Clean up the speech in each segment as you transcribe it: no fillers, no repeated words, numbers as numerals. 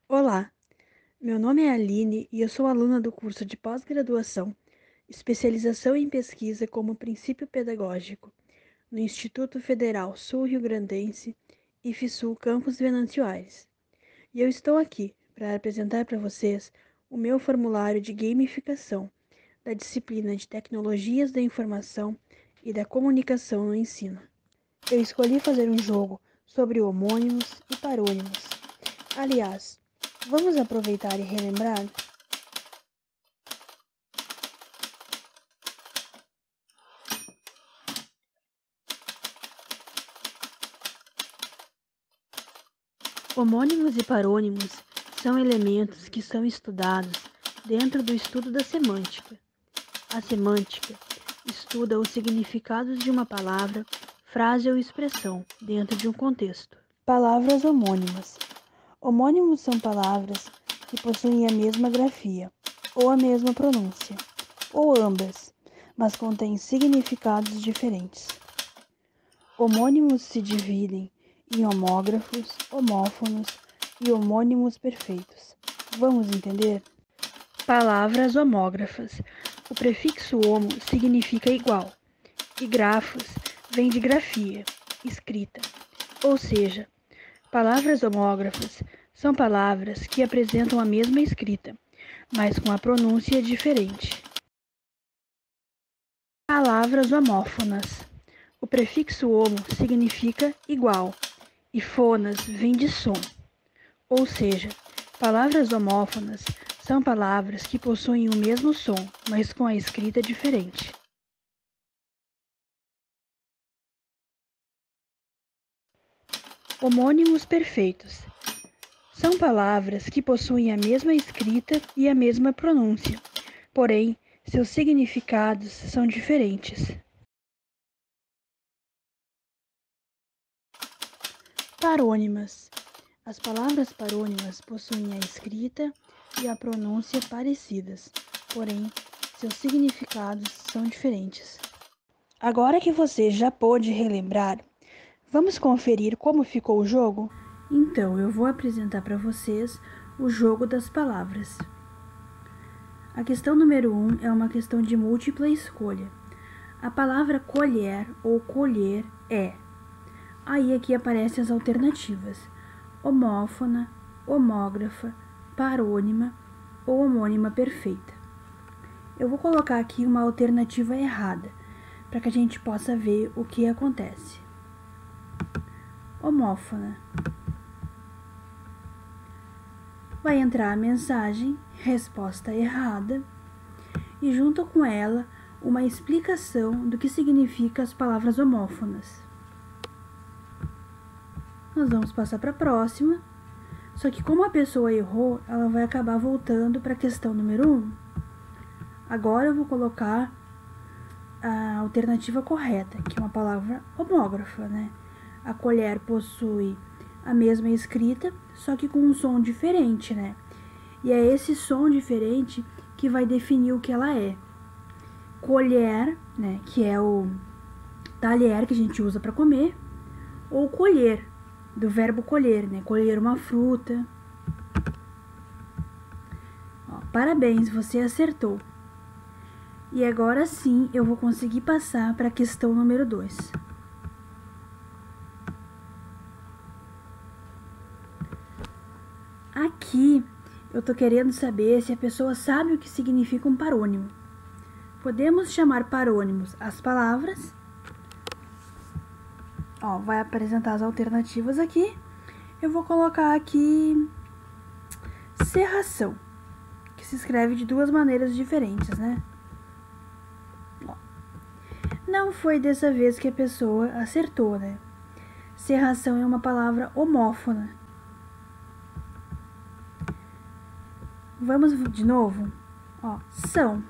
Olá, meu nome é Aline e eu sou aluna do curso de pós-graduação, especialização em pesquisa como princípio pedagógico, no Instituto Federal Sul-Rio-Grandense, IFSU Campus Venâncio Aires. E eu estou aqui para apresentar para vocês o meu formulário de gamificação da disciplina de Tecnologias da Informação e da Comunicação no Ensino. Eu escolhi fazer um jogo sobre homônimos e parônimos. Aliás, vamos aproveitar e relembrar? Homônimos e parônimos são elementos que são estudados dentro do estudo da semântica. A semântica estuda os significados de uma palavra, frase ou expressão dentro de um contexto. Palavras homônimas. Homônimos são palavras que possuem a mesma grafia, ou a mesma pronúncia, ou ambas, mas contêm significados diferentes. Homônimos se dividem em homógrafos, homófonos e homônimos perfeitos. Vamos entender? Palavras homógrafas. O prefixo homo significa igual, e grafos vem de grafia, escrita. Ou seja, palavras homógrafas são palavras que apresentam a mesma escrita, mas com a pronúncia diferente. Palavras homófonas. O prefixo homo significa igual e fonas vem de som. Ou seja, palavras homófonas são palavras que possuem o mesmo som, mas com a escrita diferente. Homônimos perfeitos. São palavras que possuem a mesma escrita e a mesma pronúncia, porém, seus significados são diferentes. Parônimas. As palavras parônimas possuem a escrita e a pronúncia parecidas, porém, seus significados são diferentes. Agora que você já pôde relembrar, vamos conferir como ficou o jogo? Então, eu vou apresentar para vocês o jogo das palavras. A questão número 1 é uma questão de múltipla escolha. A palavra colher ou colher é. Aí aqui aparecem as alternativas: homófona, homógrafa, parônima ou homônima perfeita. Eu vou colocar aqui uma alternativa errada, para que a gente possa ver o que acontece. Homófona. Vai entrar a mensagem, resposta errada, e junto com ela, uma explicação do que significa as palavras homófonas. Nós vamos passar para a próxima, só que como a pessoa errou, ela vai acabar voltando para a questão número 1. Agora eu vou colocar a alternativa correta, que é uma palavra homógrafa, né? A colher possui a mesma escrita, só que com um som diferente, né? E é esse som diferente que vai definir o que ela é. Colher, né, que é o talher que a gente usa para comer, ou colher, do verbo colher, né? Colher uma fruta. Ó, parabéns, você acertou. E agora sim eu vou conseguir passar para a questão número 2. Aqui eu tô querendo saber se a pessoa sabe o que significa um parônimo. Podemos chamar parônimos as palavras. Ó, vai apresentar as alternativas aqui. Eu vou colocar aqui cerração, que se escreve de duas maneiras diferentes, né? Ó. Não foi dessa vez que a pessoa acertou, né? Cerração é uma palavra homófona. Vamos de novo? Ó, são.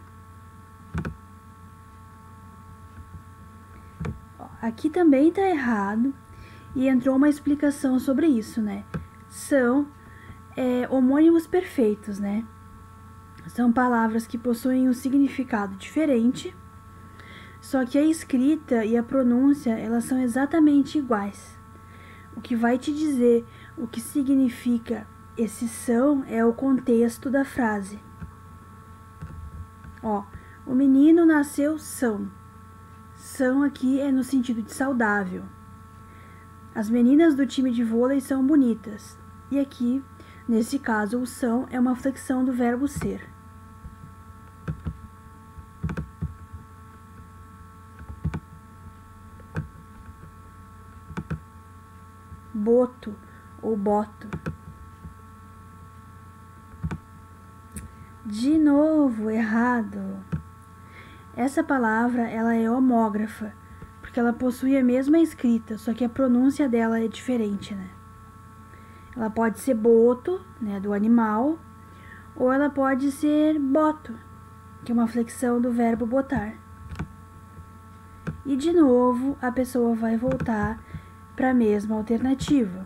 Ó, aqui também tá errado e entrou uma explicação sobre isso, né? São homônimos perfeitos, né? São palavras que possuem um significado diferente, só que a escrita e a pronúncia, elas são exatamente iguais. O que vai te dizer o que significa esse são é o contexto da frase. Ó, o menino nasceu são. São aqui é no sentido de saudável. As meninas do time de vôlei são bonitas. E aqui, nesse caso, o são é uma flexão do verbo ser. Boto ou boto. De novo, errado. Essa palavra ela é homógrafa, porque ela possui a mesma escrita, só que a pronúncia dela é diferente, né? Ela pode ser boto, né, do animal, ou ela pode ser boto, que é uma flexão do verbo botar. E de novo, a pessoa vai voltar para a mesma alternativa.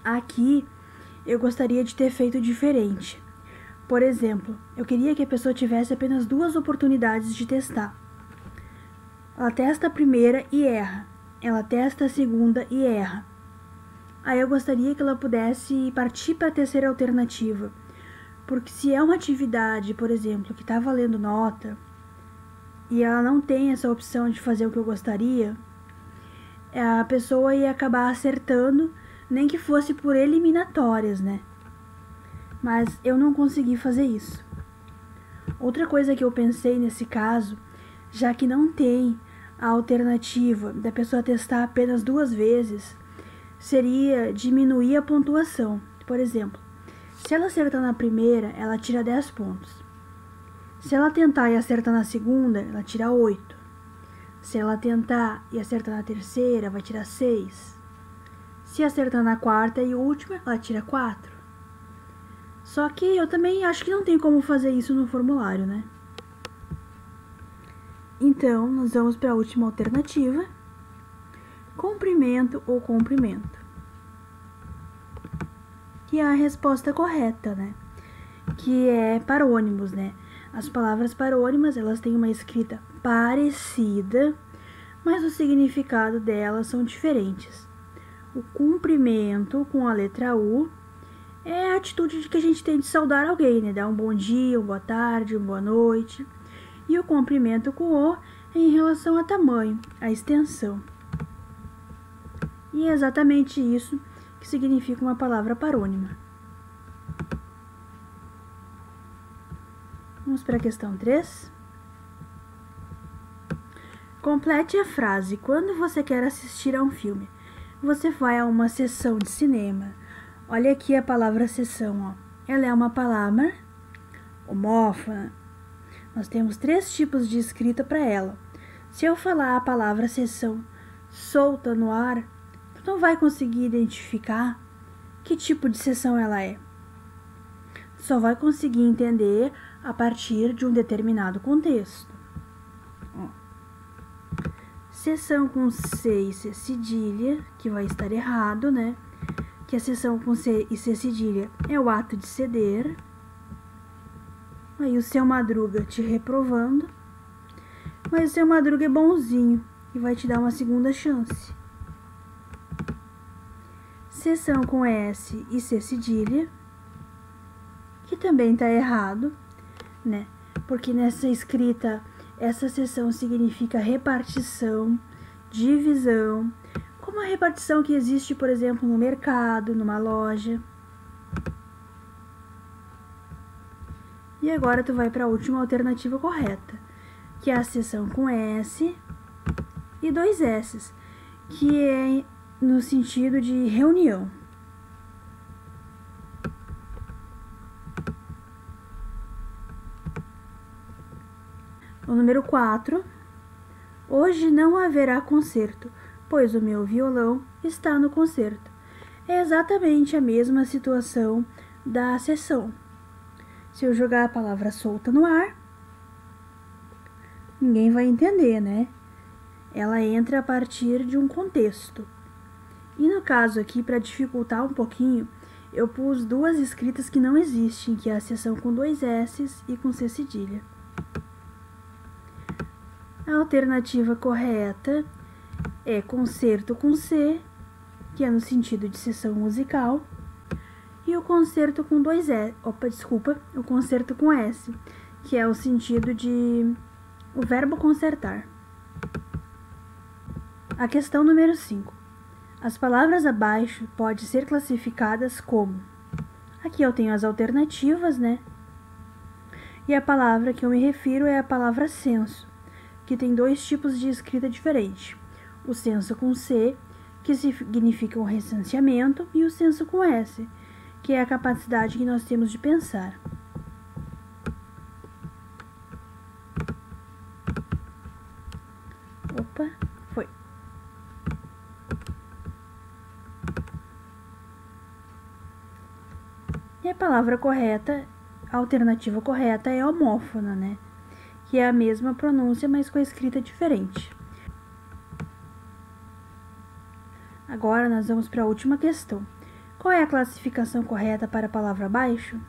Aqui, eu gostaria de ter feito diferente. Por exemplo, eu queria que a pessoa tivesse apenas 2 oportunidades de testar. Ela testa a primeira e erra. Ela testa a segunda e erra. Aí eu gostaria que ela pudesse partir para a terceira alternativa. Porque se é uma atividade, por exemplo, que está valendo nota, e ela não tem essa opção de fazer o que eu gostaria, a pessoa ia acabar acertando, nem que fosse por eliminatórias, né? Mas eu não consegui fazer isso. Outra coisa que eu pensei nesse caso, já que não tem a alternativa da pessoa testar apenas 2 vezes, seria diminuir a pontuação. Por exemplo, se ela acertar na primeira, ela tira 10 pontos. Se ela tentar e acertar na segunda, ela tira 8. Se ela tentar e acertar na terceira, vai tirar 6. Se acertar na quarta e última, ela tira 4. Só que eu também acho que não tem como fazer isso no formulário, né? Então, nós vamos para a última alternativa. Comprimento ou comprimento. Que é a resposta correta, né? Que é parônimos, né? As palavras parônimas, elas têm uma escrita parecida, mas o significado delas são diferentes. O cumprimento, com a letra U, é a atitude de que a gente tem de saudar alguém, né? Dar um bom dia, uma boa tarde, uma boa noite. E o comprimento com O é em relação a tamanho, a extensão. E é exatamente isso que significa uma palavra parônima. Vamos para a questão 3. Complete a frase. Quando você quer assistir a um filme, você vai a uma sessão de cinema. Olha aqui a palavra sessão, ó. Ela é uma palavra homófona. Nós temos 3 tipos de escrita para ela. Se eu falar a palavra sessão solta no ar, tu não vai conseguir identificar que tipo de sessão ela é. Só vai conseguir entender a partir de um determinado contexto. Ó. Sessão com C e C cedilha, que vai estar errado, né? Que a sessão com C e C cedilha é o ato de ceder. Aí o seu Madruga te reprovando. Mas o seu Madruga é bonzinho e vai te dar uma segunda chance. Sessão com S e C cedilha, que também está errado, né? Porque nessa escrita, essa sessão significa repartição, divisão, como a repartição que existe, por exemplo, no mercado, numa loja. E agora tu vai para a última alternativa correta, que é a sessão com S e 2 S's, que é no sentido de reunião. O número 4. Hoje não haverá concerto, pois o meu violão está no concerto. É exatamente a mesma situação da sessão. Se eu jogar a palavra solta no ar, ninguém vai entender, né? Ela entra a partir de um contexto. E no caso aqui, para dificultar um pouquinho, eu pus 2 escritas que não existem, que é a sessão com 2 S's e com C cedilha. A alternativa correta é concerto com C, que é no sentido de sessão musical, e o concerto com dois S. O concerto com S, que é o sentido de o verbo consertar. A questão número 5. As palavras abaixo podem ser classificadas como... Aqui eu tenho as alternativas, né? E a palavra que eu me refiro é a palavra censo, que tem dois tipos de escrita diferente. O censo com C, que significa o recenseamento, e o censo com S, que é a capacidade que nós temos de pensar. Opa, foi. E a palavra correta, a alternativa correta é homófona, né? Que é a mesma pronúncia, mas com a escrita diferente. Agora nós vamos para a última questão. Qual é a classificação correta para a palavra abaixo?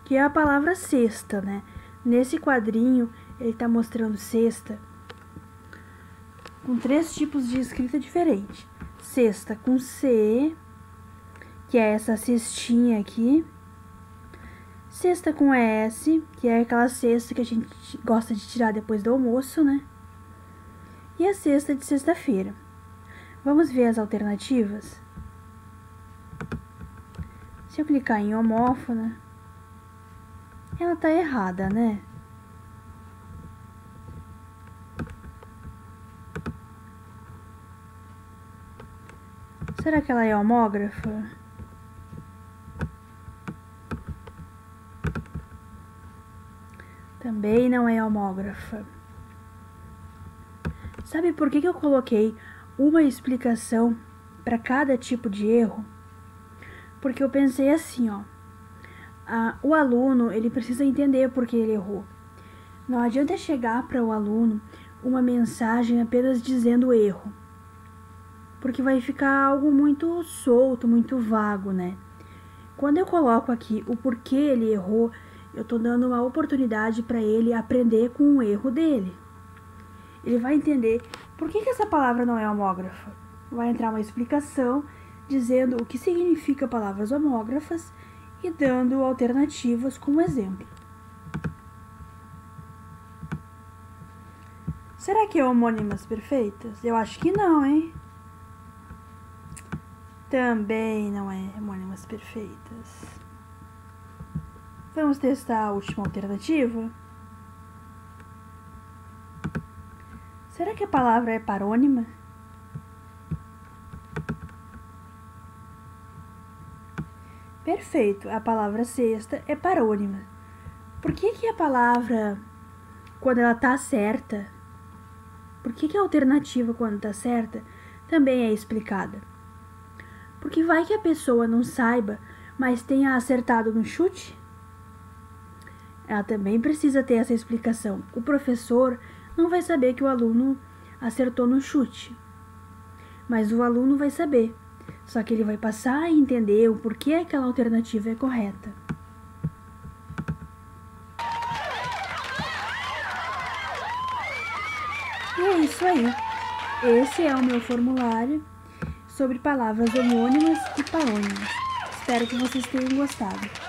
Que é a palavra cesta, né? Nesse quadrinho, ele está mostrando cesta com 3 tipos de escrita diferente. Cesta com C, que é essa cestinha aqui. Cesta com S, que é aquela cesta que a gente gosta de tirar depois do almoço, né? E a cesta de sexta-feira. Vamos ver as alternativas? Se eu clicar em homófona, ela tá errada, né? Será que ela é homógrafa? Também não é homógrafa. Sabe por que eu coloquei uma explicação para cada tipo de erro? Porque eu pensei assim, ó. O aluno, ele precisa entender por que ele errou. Não adianta chegar para o aluno uma mensagem apenas dizendo erro. Porque vai ficar algo muito solto, muito vago, né? Quando eu coloco aqui o porquê ele errou, eu tô dando uma oportunidade para ele aprender com o erro dele. Ele vai entender por que essa palavra não é homógrafa. Vai entrar uma explicação dizendo o que significa palavras homógrafas e dando alternativas como exemplo. Será que é homônimas perfeitas? Eu acho que não, hein? Também não é homônimas perfeitas. Vamos testar a última alternativa? Será que a palavra é parônima? Perfeito, a palavra cesta é parônima. Por que a palavra, quando ela tá certa, por que a alternativa, quando tá certa, também é explicada? Porque vai que a pessoa não saiba, mas tenha acertado no chute? Ela também precisa ter essa explicação. O professor não vai saber que o aluno acertou no chute, mas o aluno vai saber. Só que ele vai passar a entender o porquê aquela alternativa é correta. E é isso aí. Esse é o meu formulário sobre palavras homônimas e parônimas. Espero que vocês tenham gostado.